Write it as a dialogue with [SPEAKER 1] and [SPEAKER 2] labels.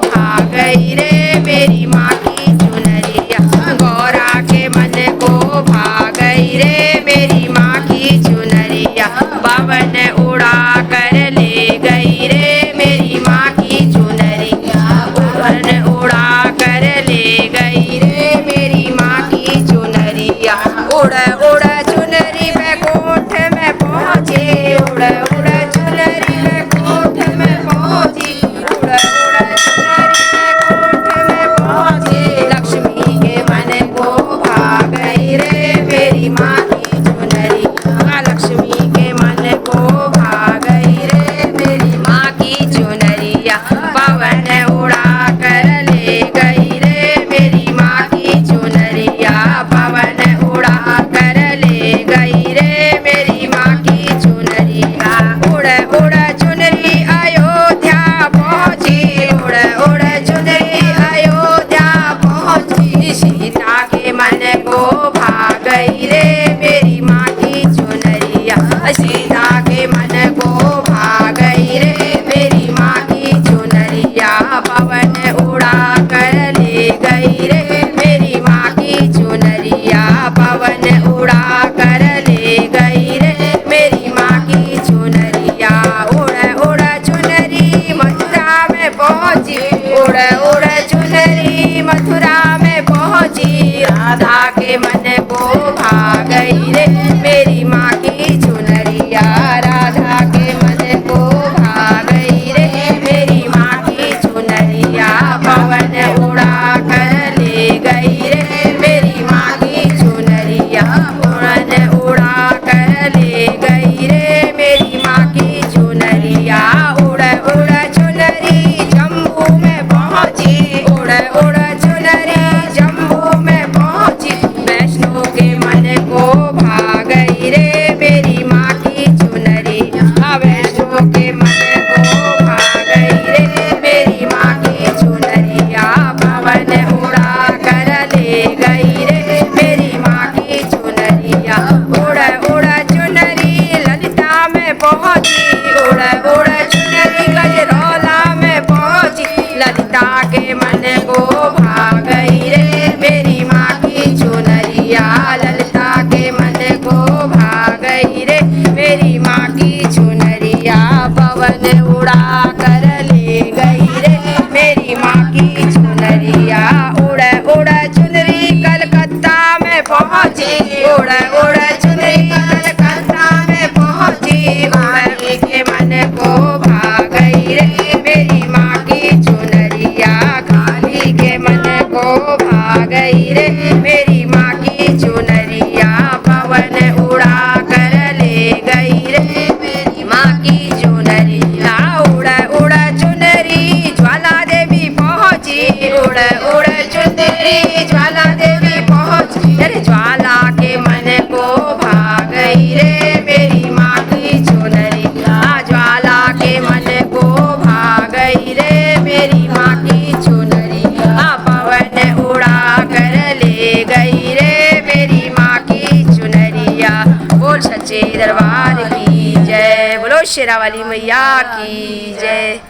[SPEAKER 1] भाग गई रे मेरी माँ की चुनरिया। गौरा के मन को भाग गई रे मेरी माँ की चुनरिया। पवन उड़ा कर ले गई रे मेरी माँ की चुनरिया। पवन उड़ा कर ले गई रे मेरी माँ की चुनरिया। उड़ उड़ चुनरी बैकुंठ में पहुँची, उड़ उड़ चुनरी बैकुंठ में पहुँची, उड़ उड़ चुनरी बैकुंठ में पहुँची। लक्ष्मी के मन को भाग गई रे मेरी माँ की चुनरिया। लक्ष्मी के मन को भाग गई रे मेरी माँ की चुनरिया। पवन उड़ा कर ले गई रे मेरी माँ की चुनरिया। पवन उड़ा कर ले गई रे मेरी माँ की चुनरिया। उड़ उड़ चुनरी अयोध्या पहुँची, उड़ उड़ चुनरी अयोध्या पहुँची। सीता के मन को भाग गई रे मेरी माँ की चुनरिया। सीता के मन को भाग गई रे मेरी माँ की चुनरिया। पवन उड़ा कर ले गई रे मेरी माँ की चुनरिया। पवन उड़ा कर ले गई रे मेरी माँ की चुनरिया। उड़ उड़ चुनरी मथुरा में पहुँची, उड़ उड़ चुनरी मथुरा में पहुँची। राधा के मन को भाग गई रे मेरी माँ की चुनरिया। राधा के मन को भाग गई रे मेरी माँ की चुनरिया। पवन उड़ा कर ले गई रे मेरी माँ की चुनरिया। पवन उड़ा कर ले गई रे मेरी माँ की चुनरिया। उड़ उड़ चुनरी जम्मू में पहुँची, उड़ उड़ चुनरी जम्मू में पहुँची। वैष्णो के मन को भाग गई रे मेरी माँ की चुनरिया। वैष्णो के मन को भाग गई रे मेरी माँ की चुनरिया। पवन उड़ा कर ले गई रे मेरी माँ की चुनरिया। उड़ उड़ चुनरी ललिता में पहुँची, उड़ उड़ चुनरी गजरौला में पहुँची। ललिता के मन को भाग गई रे मेरी माँ की चुनरिया। ललिता के मन को भाग गई रे मेरी माँ की चुनरिया। पवन उड़ा कर ले गई रे मेरी माँ की चुनरिया। उड़ उड़ चुनरी कलकत्ता में पहुँची, उड़ उड़ चुनरी कलकत्ता में पहुँची। उड़ के मन को भाग गई रे मेरी माँ की चुनरिया। काली के मन को भाग गई रे मेरी माँ की चुनरिया। पवन उड़ा कर ले गई रे मेरी माँ की चुनरिया। उड़ उड़ चुनरी ज्वाला देवी पहुँची, उड़ उड़ चुनरी ज्वाला देवी पहुँची। अरे ज्वाला के मन को भाग गई रे मेरी माँ की चुनरिया। ज्वाला के मन को भाग गई रे मेरी माँ की चुनरिया। पवन उड़ा कर ले गई रे मेरी माँ की चुनरिया। बोल सच्चे दरबार की जय, बोलो शेरा वाली मैया की जय।